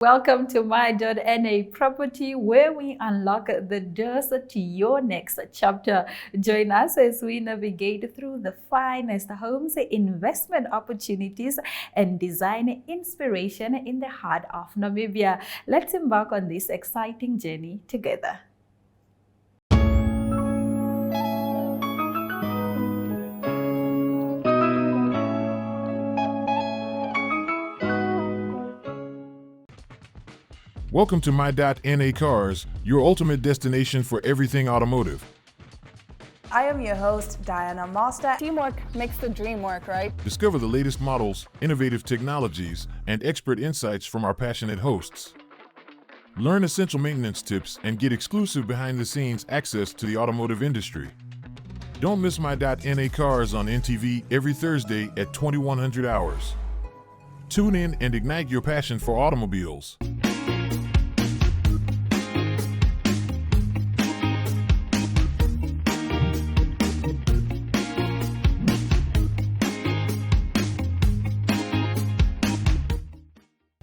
Welcome to my.na property, where we unlock the doors to your next chapter. Join us as we navigate through the finest homes, investment opportunities, and design inspiration in the heart of Namibia. Let's embark on this exciting journey together. Welcome to my.na Cars, your ultimate destination for everything automotive. I am your host, Diana Master. Teamwork makes the dream work, right? Discover the latest models, innovative technologies, and expert insights from our passionate hosts. Learn essential maintenance tips and get exclusive behind-the-scenes access to the automotive industry. Don't miss my.na Cars on NTV every Thursday at 2100 hours. Tune in and ignite your passion for automobiles.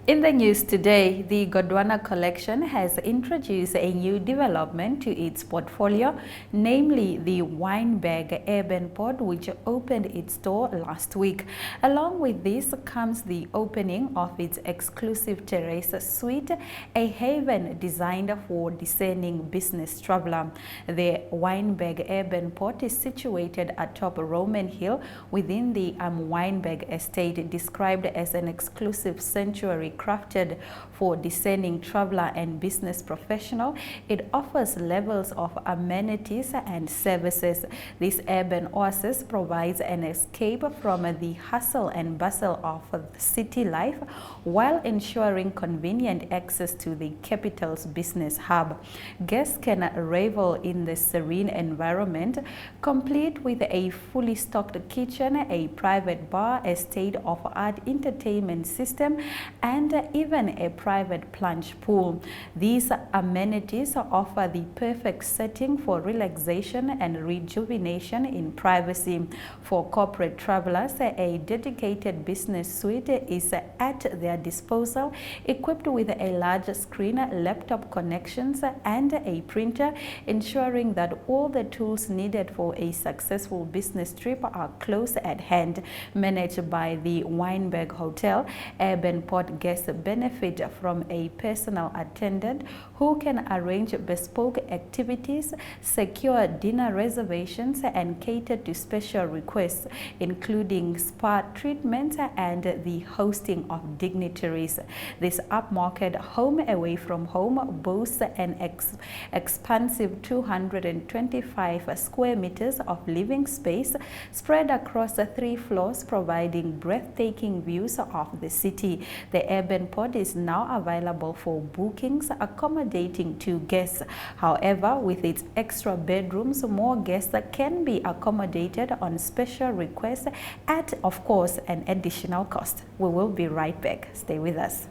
In the news today, the Gondwana collection has introduced a new development to its portfolio, namely the Wynberg Urban Port, which opened its door last week. Along with this comes the opening of its exclusive terrace suite, a haven designed for discerning business traveler. The Wynberg Urban Port is situated atop Roman Hill within the Wynberg estate, described as an exclusive sanctuary crafted for discerning traveler and business professional. It offers levels of amenities and services. This urban oasis provides an escape from the hustle and bustle of city life while ensuring convenient access to the capital's business hub. Guests can revel in the serene environment, complete with a fully stocked kitchen, a private bar, a state-of-the-art entertainment system, and even a private plunge pool. These amenities offer the perfect setting for relaxation and rejuvenation in privacy. For corporate travelers, a dedicated business suite is at their disposal, equipped with a large screen, laptop connections, and a printer, ensuring that all the tools needed for a successful business trip are close at hand. Managed by the Wynberg Hotel, Urban Port guests benefit from a personal attendant who can arrange bespoke activities, secure dinner reservations, and cater to special requests, including spa treatments and the hosting of dignitaries. This upmarket home away from home boasts an expansive 225 square meters of living space spread across 3 floors, providing breathtaking views of the city. The Urban Port is now available for bookings, accommodating 2 guests. However, with its extra bedrooms, more guests can be accommodated on special requests at, of course, an additional cost. We will be right back. Stay with us.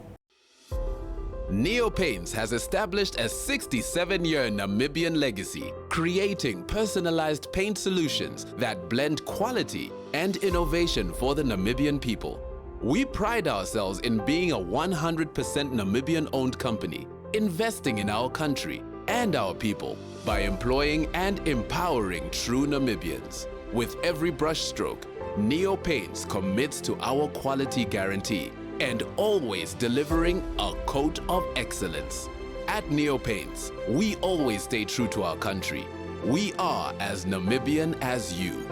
Neo Paints has established a 67-year Namibian legacy, creating personalized paint solutions that blend quality and innovation for the Namibian people. We pride ourselves in being a 100% Namibian-owned company, investing in our country and our people by employing and empowering true Namibians. With every brushstroke, Neo Paints commits to our quality guarantee and always delivering a coat of excellence. At Neo Paints, we always stay true to our country. We are as Namibian as you.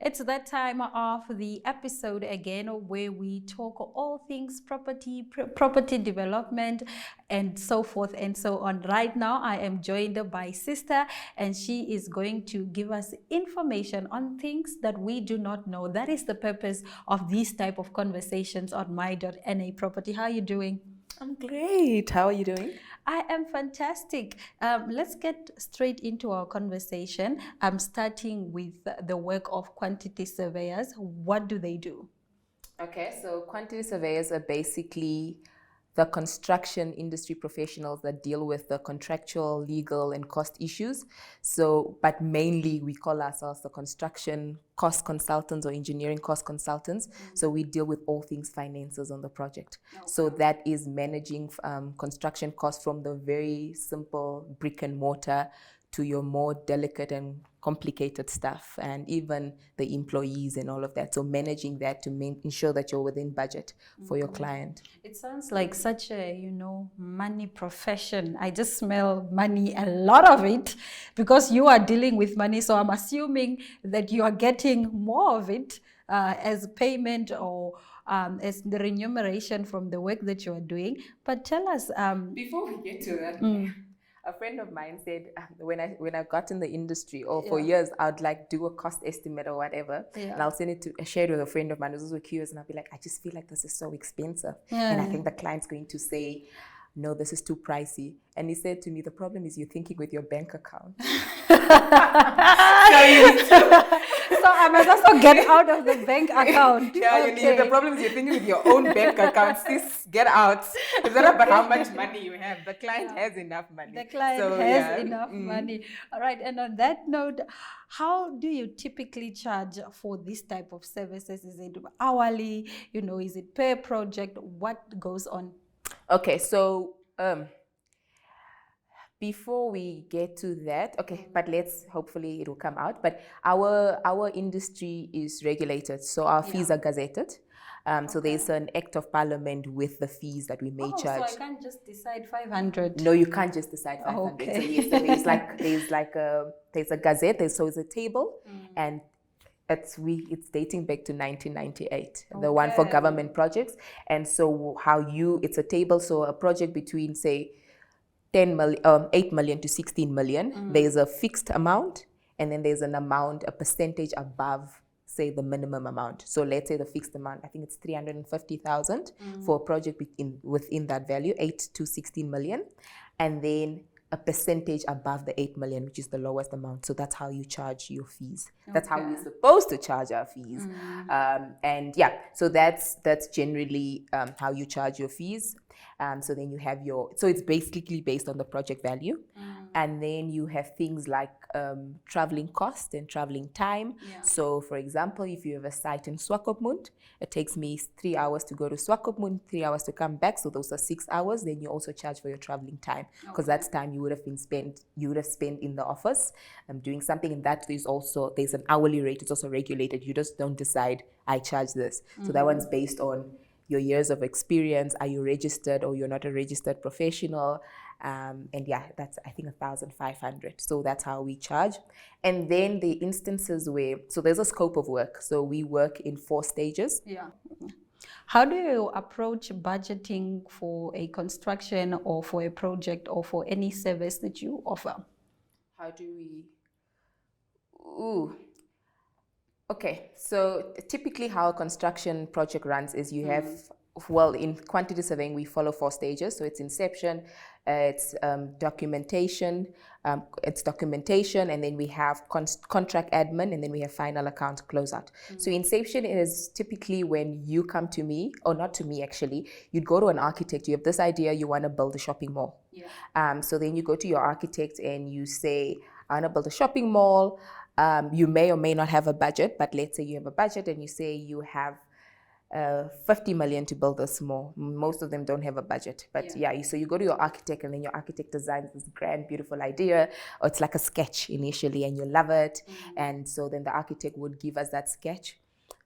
It's that time of the episode again where we talk all things property, property development, and so forth and so on. Right now, I am joined by Sister, and she is going to give us information on things that we do not know. That is the purpose of these type of conversations on my.na property. How are you doing? I'm great. How are you doing? I am fantastic. Let's get straight into our conversation. I'm starting with the work of quantity surveyors. What do they do? Okay, so quantity surveyors are basically the construction industry professionals that deal with the contractual, legal, and cost issues. So, but mainly we call ourselves the construction cost consultants or engineering cost consultants. So we deal with all things finances on the project. So that is managing construction costs from the very simple brick and mortar to your more delicate and complicated stuff, and even the employees and all of that. So managing that to ensure that you're within budget for your client. It sounds like such a, money profession. I just smell money, a lot of it, because you are dealing with money. So I'm assuming that you are getting more of it as payment or as the remuneration from the work that you are doing. But tell us... Before we get to that, a friend of mine said when I got in the industry, or for years, I'd like do a cost estimate or whatever, and I'll send it to share it with a friend of mine who's also curious, and I'll be like, I just feel like this is so expensive, and I think the client's going to say, no, this is too pricey. And he said to me, the problem is you're thinking with your bank account. So I must also get out of the bank account. The problem is you're thinking with your own bank account. Sis, get out. It's not about how much money you have. The client has enough money. The client has enough money. All right. And on that note, how do you typically charge for this type of services? Is it hourly? Is it per project? What goes on? Okay, so before we get to that, but hopefully it will come out. But our industry is regulated, so our fees are gazetted. So there's an act of parliament with the fees that we may charge. So I can't just decide 500. No, you can't just decide 500. Okay. So yes, there's a gazette. So it's a table, and it's dating back to 1998, the one for government projects. And so it's a table, so a project between, say, 8 million to 16 million, there's a fixed amount, and then there's an amount, a percentage above, say, the minimum amount. So let's say the fixed amount, I think it's 350,000 for a project within that value, 8 to 16 million. And then a percentage above the 8 million, which is the lowest amount. So that's how you charge your fees. That's how we're supposed to charge our fees. So that's generally how you charge your fees. So then you have so it's basically based on the project value. And then you have things like traveling cost and traveling time. So for example, if you have a site in Swakopmund, it takes me 3 hours to go to Swakopmund, 3 hours to come back. So those are 6 hours. Then you also charge for your traveling time, because that's time you would have spent in the office doing something. And that there's an hourly rate. It's also regulated. You just don't decide, I charge this. So that one's based on your years of experience. Are you registered or you're not a registered professional? That's, I think, 1,500. So that's how we charge. And then the instances so there's a scope of work. So we work in 4 stages. How do you approach budgeting for a construction or for a project or for any service that you offer? How do we... Okay, so typically how a construction project runs is you have, in quantity surveying, we follow 4 stages. So it's inception, it's documentation, and then we have contract admin, and then we have final account closeout. So inception is typically when you come to me, or not to me actually, you'd go to an architect, you have this idea, you want to build a shopping mall. So then you go to your architect and you say, I want to build a shopping mall. You may or may not have a budget, but let's say you have a budget and you say you have 50 million to build this mall. Most of them don't have a budget, but so you go to your architect, and then your architect designs this grand, beautiful idea, or it's like a sketch initially, and you love it. And so then the architect would give us that sketch,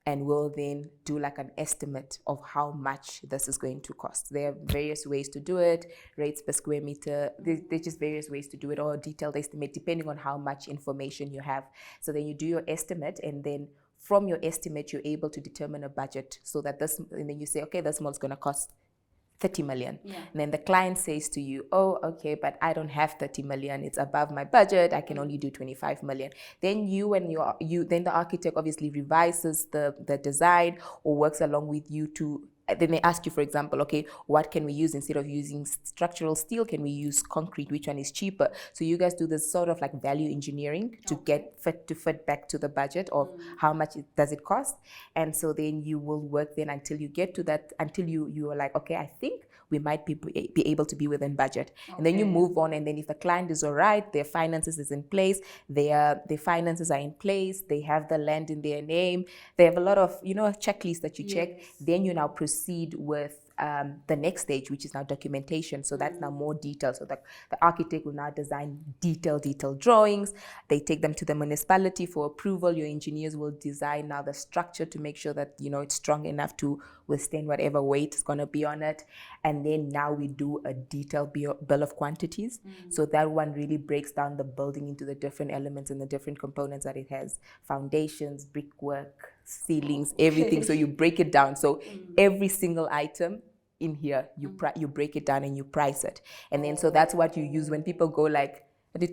and we'll then do like an estimate of how much this is going to cost. There are various ways to do it, rates per square meter. There's just various ways to do it, or a detailed estimate, depending on how much information you have. So then you do your estimate, and then from your estimate, you're able to determine a budget, so that and then you say, okay, this mall's going to cost 30 million. And then the client says to you, oh, okay, but I don't have 30 million. It's above my budget. I can only do 25 million. Then then the architect obviously revises the design or works along with you then they ask you, for example, okay, what can we use? Instead of using structural steel, can we use concrete? Which one is cheaper? So you guys do this sort of like value engineering to get fit back to the budget of how much does it cost. And so then you will work then until you get to that, until you are like, okay, I think we might be able to be within budget. And then you move on, and then if the client is all right, their finances is in place, their finances are in place, they have the land in their name, they have a lot of, a checklist that you check, then you now proceed with the next stage, which is now documentation. So that's now more detailed. So the architect will now design detailed drawings. They take them to the municipality for approval. Your engineers will design now the structure to make sure that, it's strong enough to withstand whatever weight is going to be on it. And then now we do a detailed bill of quantities. So that one really breaks down the building into the different elements and the different components that it has: foundations, brickwork, ceilings, everything. So you break it down. So every single item in here, you break it down and you price it. And then so that's what you use when people go like, tender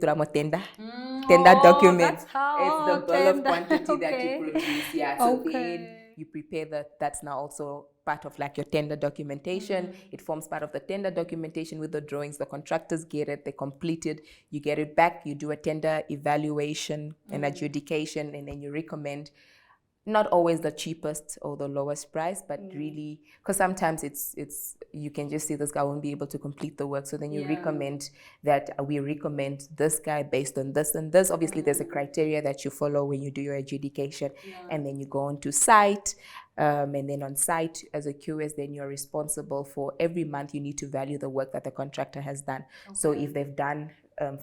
document. It's the bill of quantity that you produce. Yeah. So then you prepare that's now also part of like your tender documentation. It forms part of the tender documentation with the drawings. The contractors get it, they complete it, you get it back, you do a tender evaluation and adjudication, and then you recommend not always the cheapest or the lowest price, but really, because sometimes it's you can just see this guy won't be able to complete the work. So then you recommend that we recommend this guy based on this and this. Obviously, there's a criteria that you follow when you do your adjudication, and then you go on to site. And then on site as a QS, then you're responsible for every month you need to value the work that the contractor has done. So if they've done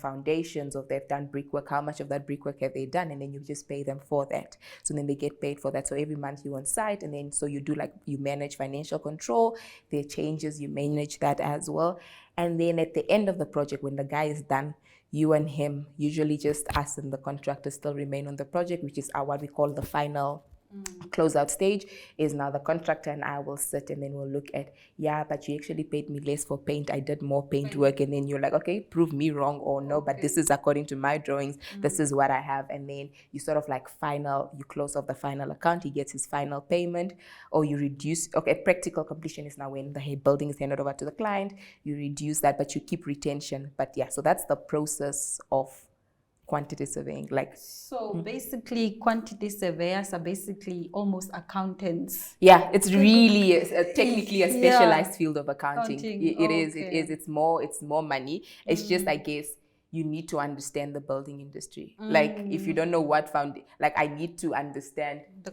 foundations, or they've done brickwork, how much of that brickwork have they done, and then you just pay them for that. So then they get paid for that. So every month you're on site, and then so you manage financial control, there are changes, you manage that as well. And then at the end of the project, when the guy is done, you and him, usually just us and the contractor, still remain on the project, which is what we call the final closeout stage. Is now the contractor and I will sit, and then we'll look at, but you actually paid me less for paint, I did more paint work. And then you're like, okay, prove me wrong, or no, but this is according to my drawings, this is what I have. And then you sort of like you close off the final account, he gets his final payment, or you reduce. Practical completion is now when the building is handed over to the client, you reduce that, but you keep retention. But so that's the process of quantity surveying. Basically, quantity surveyors are basically almost accountants. It's really technically a specialized field of accounting. It is. It's more money. It's just, I guess, you need to understand the building industry. Like, if you don't know what I need to understand the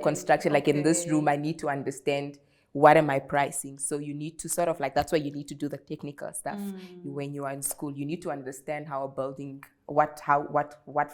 construction. Like in this room, I need to understand what am I pricing. So you need to sort of that's why you need to do the technical stuff. When you are in school, you need to understand how a building, what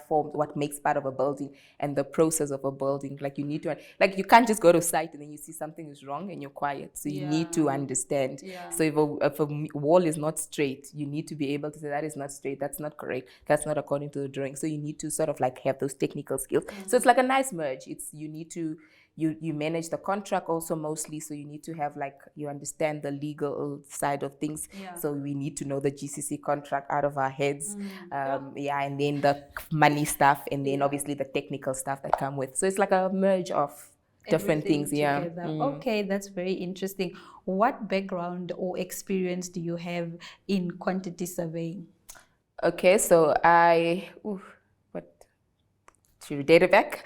forms, what makes part of a building, and the process of a building. Like, you need to, you can't just go to site and then you see something is wrong and you're quiet. So you need to understand. So if a wall is not straight, you need to be able to say that is not straight, that's not correct, that's not according to the drawing. So you need to sort of have those technical skills. So it's like a nice merge. You need to you manage the contract also mostly, so you need to have you understand the legal side of things. So we need to know the GCC contract out of our heads. And then the money stuff, and then obviously the technical stuff that come with. So it's like a merge of different things. Okay, that's very interesting. What background or experience do you have in quantity surveying? Okay, so should we date it back?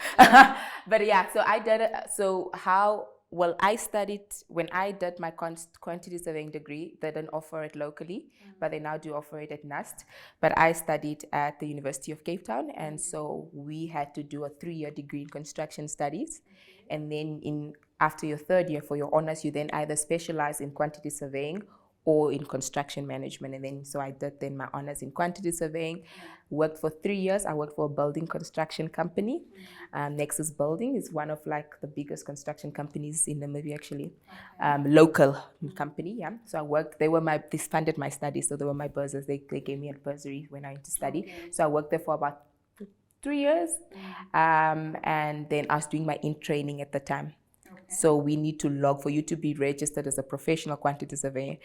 But so I did it. So I studied, when I did my quantity surveying degree, they didn't offer it locally, but they now do offer it at NUST. But I studied at the University of Cape Town, and so we had to do a 3-year degree in construction studies. And then after your 3rd year for your honors, you then either specialize in quantity surveying or in construction management. And then so I did then my honors in quantity surveying, worked for 3 years. I worked for a building construction company. Nexus Building is one of the biggest construction companies in Namibia, actually. Local company, So I worked, they funded my studies, so they were my bursars. They gave me a bursary when I went to study. So I worked there for about 3 years. And then I was doing my in-training at the time. So we need to log, for you to be registered as a professional quantity surveyor,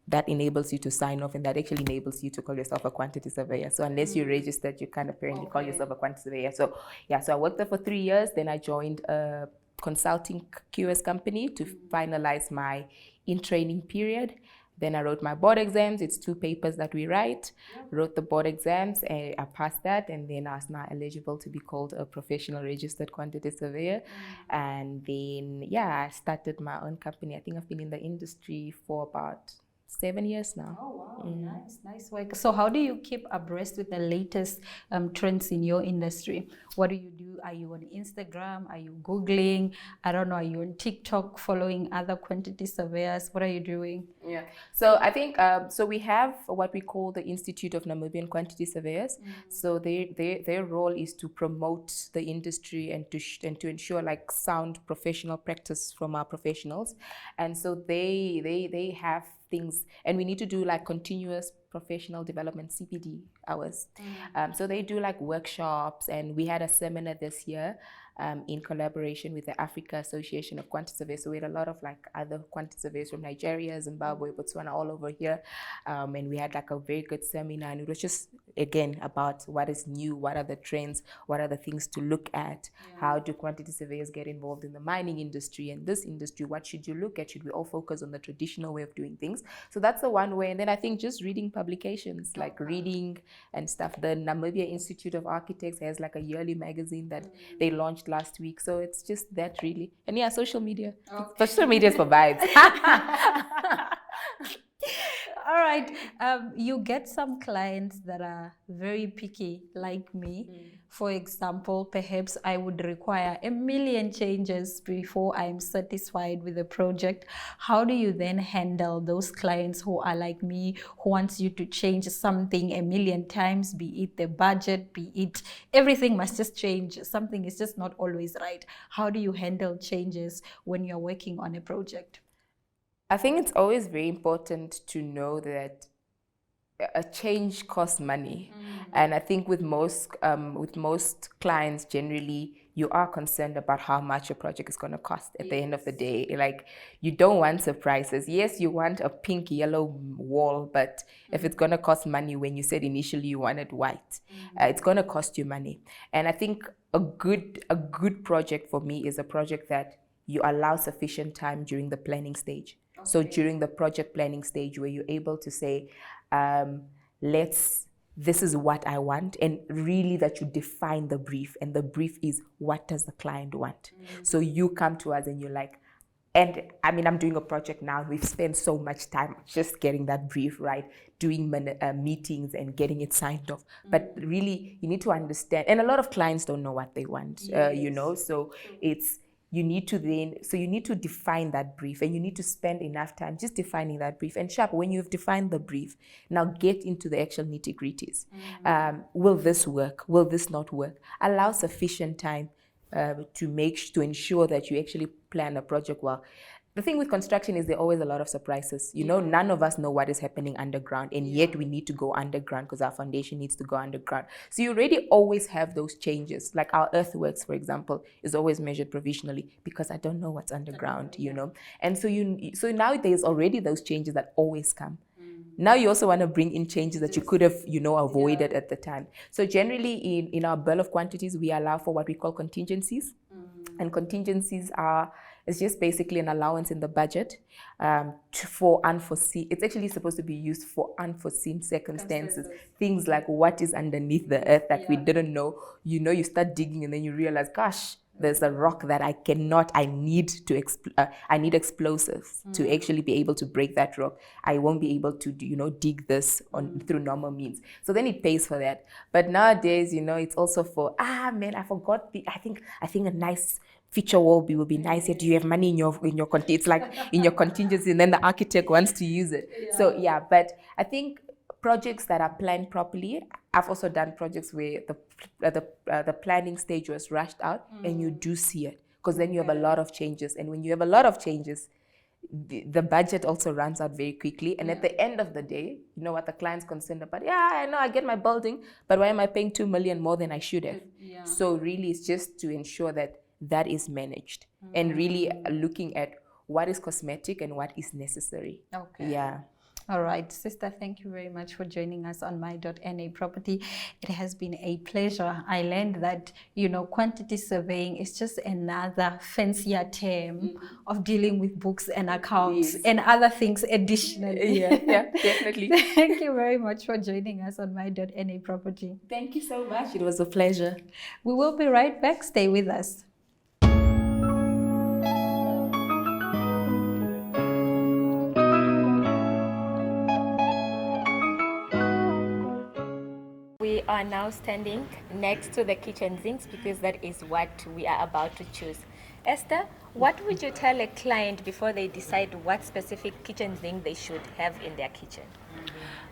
that enables you to sign off, and that actually enables you to call yourself a quantity surveyor. So unless you're registered, you can't apparently call yourself a quantity surveyor. So so I worked there for 3 years. Then I joined a consulting QS company to finalize my in-training period. Then I wrote my board exams. It's 2 papers that we write. Wrote the board exams and I passed that. And then I was now eligible to be called a professional registered quantity surveyor. And then, yeah, I started my own company. I think I've been in the industry for about 7 years now. Oh, wow. Nice work. So how do you keep abreast with the latest trends in your industry? What do you do? Are you on Instagram? Are you Googling? I don't know. Are you on TikTok following other quantity surveyors? What are you doing? Yeah. So I think, so we have what we call the Institute of Namibian Quantity Surveyors. So their role is to promote the industry and to ensure like sound professional practice from our professionals. And so they have things, and we need to do like continuous professional development, CPD hours. So they do like workshops, and we had a seminar this year in collaboration with the Africa Association of Quantity Surveyors. So we had a lot of like other quantity surveyors from Nigeria, Zimbabwe, Botswana, all over here. And we had like a very good seminar, and it was just, again, about what is new, what are the trends, what are the things to look at, how do quantity surveyors get involved in the mining industry and this industry, what should you look at, should we all focus on the traditional way of doing things? So that's the one way. And then I think just reading publications, like reading and stuff. The Namibia Institute of Architects has like a yearly magazine that they launched last week. So it's just that really. And yeah, social media. Social media is for vibes. All right. You get some clients that are very picky, like me. For example, perhaps I would require 1 million changes before I'm satisfied with the project. How do you then handle those clients who are like me, who wants you to change something 1 million times, be it the budget, be it everything must just change. Something is just not always right. How do you handle changes when you're working on a project? I think it's always very important to know that a change costs money. And I think with most clients, generally, you are concerned about how much a project is going to cost at the end of the day. Like, you don't want surprises. Yes, you want a pink, yellow wall, but if it's going to cost money when you said initially you wanted white, it's going to cost you money. And I think a good project for me is a project that you allow sufficient time during the planning stage. Okay. So during the project planning stage, where you're able to say, this is what I want, and really that you define the brief, and the brief is, what does the client want? So you come to us and you're like, and I mean, I'm doing a project now, we've spent so much time just getting that brief right, doing meetings and getting it signed off. But really, you need to understand, and a lot of clients don't know what they want, so it's, you need to define that brief, and you need to spend enough time just defining that brief. And sharp, when you've defined the brief, now get into the actual nitty-gritties. Will this work? Will this not work? Allow sufficient time to ensure that you actually plan a project well. The thing with construction is there are always a lot of surprises. None of us know what is happening underground, and yet we need to go underground because our foundation needs to go underground. So you already always have those changes. Like our earthworks, for example, is always measured provisionally because I don't know what's underground, And so now there's already those changes that always come. Now you also want to bring in changes that you could have, avoided at the time. So generally in our bill of quantities, we allow for what we call contingencies. And contingencies it's just basically an allowance in the budget for unforeseen. It's actually supposed to be used for unforeseen circumstances. Things like what is underneath the earth that we didn't know. You start digging and then you realize, gosh, there's a rock that I need explosives to actually be able to break that rock. I won't be able to, dig this through normal means. So then it pays for that. But nowadays, it's also for, I forgot I think a nice feature wall will be nice. Do you have money in your it's like in your contingency, and then the architect wants to use it. So but I think projects that are planned properly. I've also done projects where the planning stage was rushed out, and you do see it, because then you have a lot of changes, and when you have a lot of changes, the budget also runs out very quickly. And at the end of the day, what the client's concerned about? I know I get my building, but why am I paying 2 million more than I should have? So really, it's just to ensure that is managed, and really looking at what is cosmetic and what is necessary. Okay. Yeah. All right, sister, thank you very much for joining us on my.na property. It has been a pleasure. I learned that, quantity surveying is just another fancier term of dealing with books and accounts and other things additionally. Yeah, definitely. Thank you very much for joining us on my.na property. Thank you so much. It was a pleasure. We will be right back. Stay with us. We are now standing next to the kitchen sinks because that is what we are about to choose. Esther, what would you tell a client before they decide what specific kitchen sink they should have in their kitchen?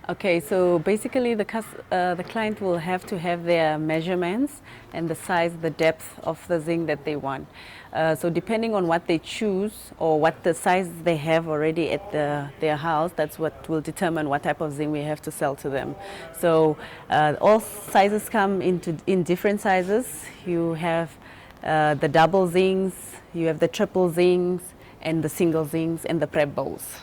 Okay, so basically the client will have to have their measurements and the size, the depth of the zinc that they want. So depending on what they choose or what the size they have already at their house, that's what will determine what type of zinc we have to sell to them. So all sizes come in different sizes. You have the double zincs, you have the triple zincs, and the single zincs, and the prep bowls.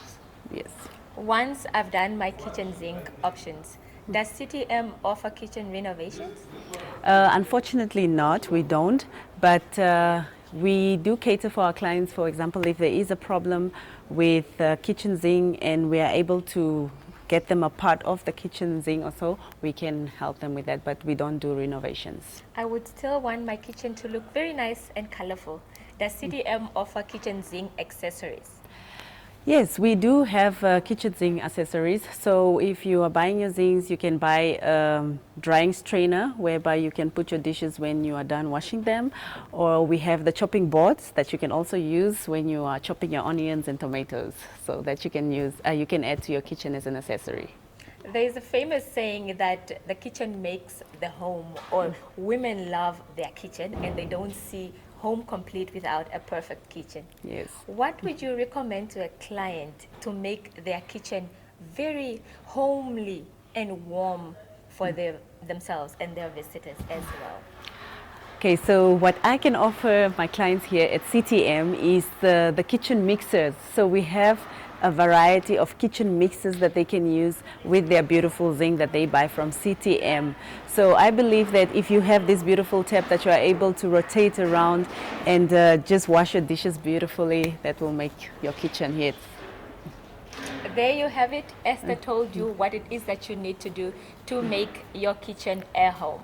Yes. Once I've done my kitchen sink options, does CTM offer kitchen renovations? Unfortunately not, we don't, but we do cater for our clients. For example, if there is a problem with kitchen sink and we are able to get them a part of the kitchen sink or so, we can help them with that, but we don't do renovations. I would still want my kitchen to look very nice and colorful. Does CTM offer kitchen sink accessories? Yes, we do have kitchen sink accessories. So if you are buying your zincs, you can buy a drying strainer whereby you can put your dishes when you are done washing them. Or we have the chopping boards that you can also use when you are chopping your onions and tomatoes, so that you can add to your kitchen as an accessory. There is a famous saying that the kitchen makes the home, or women love their kitchen and they don't see home complete without a perfect kitchen. Yes. What would you recommend to a client to make their kitchen very homely and warm for themselves and their visitors as well? Okay, so what I can offer my clients here at CTM is the kitchen mixers. So we have a variety of kitchen mixers that they can use with their beautiful zinc that they buy from CTM. So I believe that if you have this beautiful tap that you are able to rotate around and just wash your dishes beautifully, that will make your kitchen hit. There you have it. Esther told you what it is that you need to do to make your kitchen a home.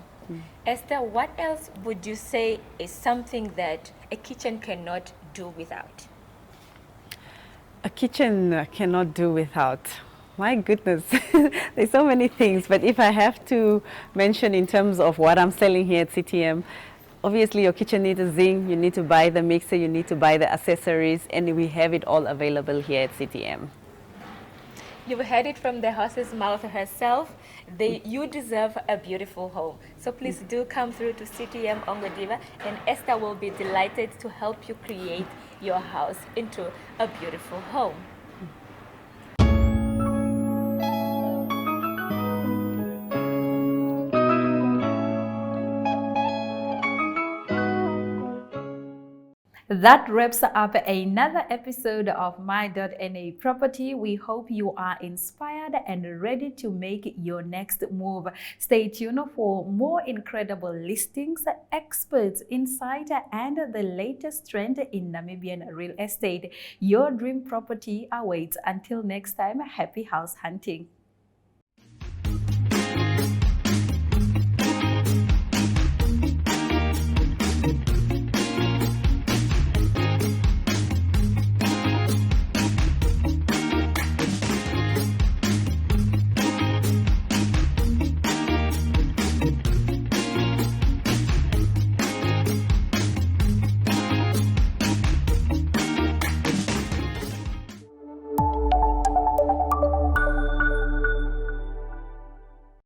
Esther, what else would you say is something that a kitchen cannot do without? A kitchen cannot do without. My goodness, there's so many things, but if I have to mention in terms of what I'm selling here at CTM, obviously your kitchen needs a zinc, you need to buy the mixer, you need to buy the accessories, and we have it all available here at CTM. You've heard it from the horse's mouth herself. You deserve a beautiful home. So please do come through to CTM Ongodiva, and Esther will be delighted to help you create your house into a beautiful home. That wraps up another episode of my.na property. We hope you are inspired and ready to make your next move. Stay tuned for more incredible listings, experts, insight, and the latest trend in Namibian real estate. Your dream property awaits. Until next time, happy house hunting.